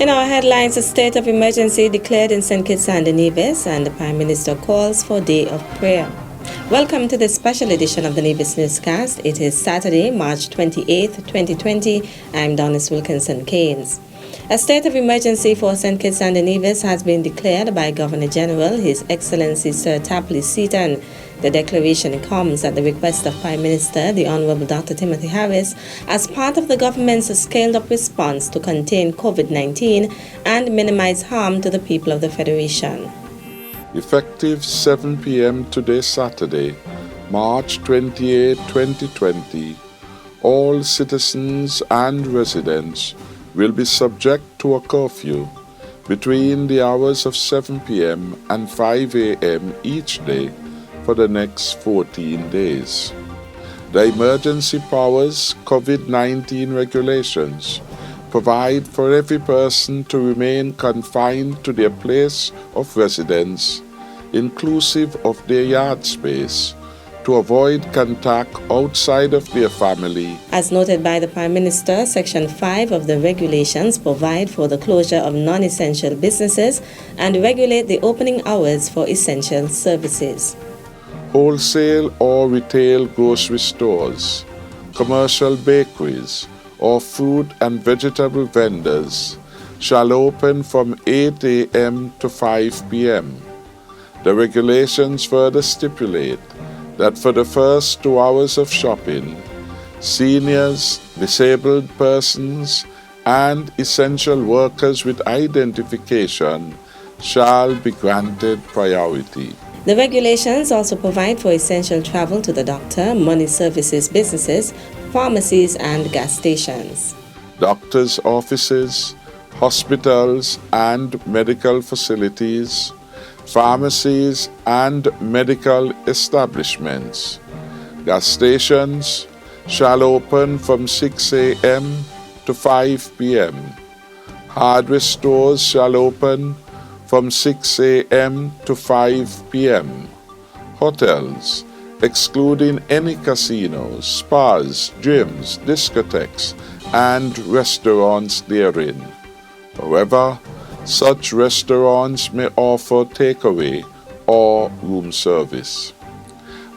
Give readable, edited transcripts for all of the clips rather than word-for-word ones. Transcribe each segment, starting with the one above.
In our headlines, a state of emergency declared in St. Kitts and Nevis, and the Prime Minister calls for a day of prayer. Welcome to this special edition of the Nevis Newscast. It is Saturday, March 28th, 2020. I'm Donis Wilkinson Keynes. A state of emergency for St. Kitts and Nevis has been declared by Governor General, His Excellency Sir Tapley Seaton. The declaration comes at the request of Prime Minister, the Honorable Dr. Timothy Harris, as part of the government's scaled-up response to contain COVID-19 and minimize harm to the people of the Federation. Effective 7 p.m. today, Saturday, March 28, 2020, all citizens and residents will be subject to a curfew between the hours of 7 p.m. and 5 a.m. each day for the next 14 days. The emergency powers COVID-19 regulations provide for every person to remain confined to their place of residence, inclusive of their yard space, to avoid contact outside of their family. As noted by the Prime Minister, Section 5 of the regulations provide for the closure of non-essential businesses and regulate the opening hours for essential services. Wholesale or retail grocery stores, commercial bakeries, or fruit and vegetable vendors shall open from 8 a.m. to 5 p.m. The regulations further stipulate that for the first 2 hours of shopping, seniors, disabled persons, and essential workers with identification shall be granted priority. The regulations also provide for essential travel to the doctor, money services businesses, pharmacies, and gas stations. Doctors' offices, hospitals and medical facilities, pharmacies and medical establishments. Gas stations shall open from 6 a.m. to 5 p.m. Hardware stores shall open from 6 a.m. to 5 p.m. Hotels, excluding any casinos, spas, gyms, discotheques, and restaurants therein. However, such restaurants may offer takeaway or room service.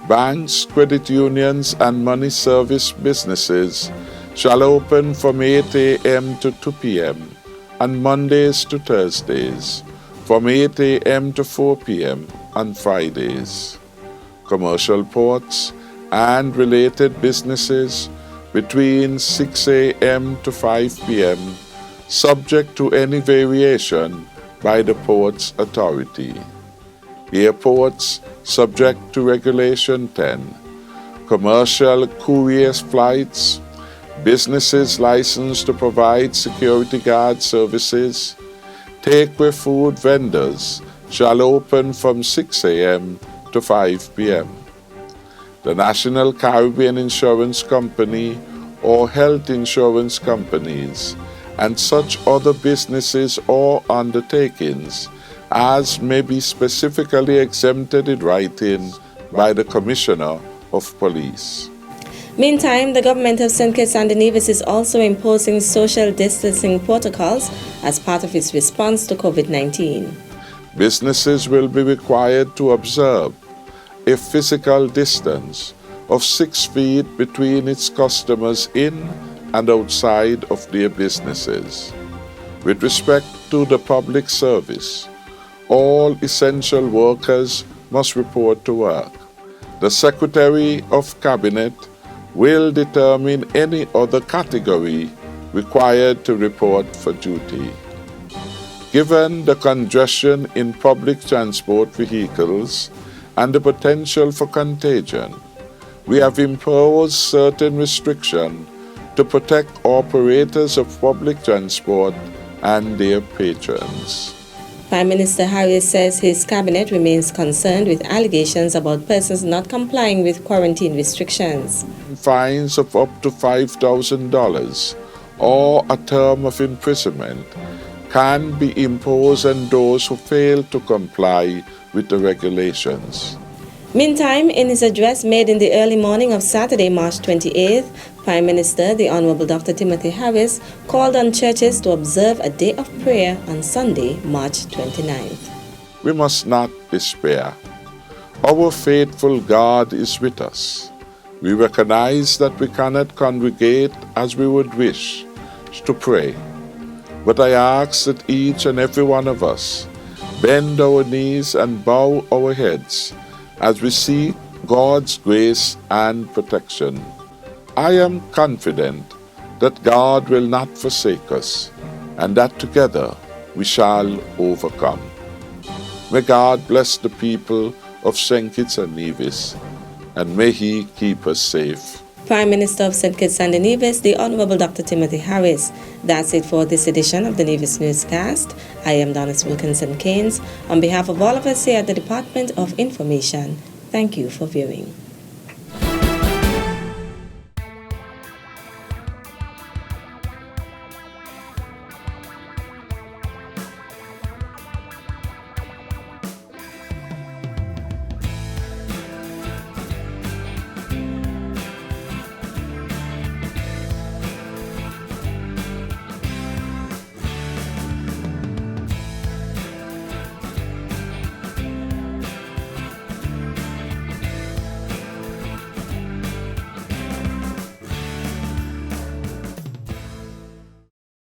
Banks, credit unions, and money service businesses shall open from 8 a.m. to 2 p.m. on Mondays to Thursdays, from 8 a.m. to 4 p.m. on Fridays. Commercial ports and related businesses between 6 a.m. to 5 p.m. subject to any variation by the Ports Authority. Airports subject to Regulation 10. Commercial courier flights, businesses licensed to provide security guard services, takeaway food vendors shall open from 6 a.m. to 5 p.m. The National Caribbean Insurance Company or health insurance companies and such other businesses or undertakings as may be specifically exempted in writing by the Commissioner of Police. Meantime, the government of St. Kitts and Nevis is also imposing social distancing protocols as part of its response to COVID-19. Businesses will be required to observe a physical distance of 6 feet between its customers in and outside of their businesses. With respect to the public service, all essential workers must report to work. The Secretary of Cabinet will determine any other category required to report for duty. Given the congestion in public transport vehicles and the potential for contagion, we have imposed certain restrictions to protect operators of public transport and their patrons. Prime Minister Harris says his cabinet remains concerned with allegations about persons not complying with quarantine restrictions. Fines of up to $5,000 or a term of imprisonment can be imposed on those who fail to comply with the regulations. Meantime, in his address made in the early morning of Saturday, March 28th, Prime Minister, the Honorable Dr. Timothy Harris, called on churches to observe a day of prayer on Sunday, March 29th. We must not despair. Our faithful God is with us. We recognize that we cannot congregate as we would wish to pray. But I ask that each and every one of us bend our knees and bow our heads as we seek God's grace and protection. I am confident that God will not forsake us and that together we shall overcome. May God bless the people of St. Kitts and Nevis, and may He keep us safe. Prime Minister of St. Kitts and Nevis, the Honorable Dr. Timothy Harris. That's it for this edition of the Nevis Newscast. I am Donis Wilkinson Keynes. On behalf of all of us here at the Department of Information, thank you for viewing.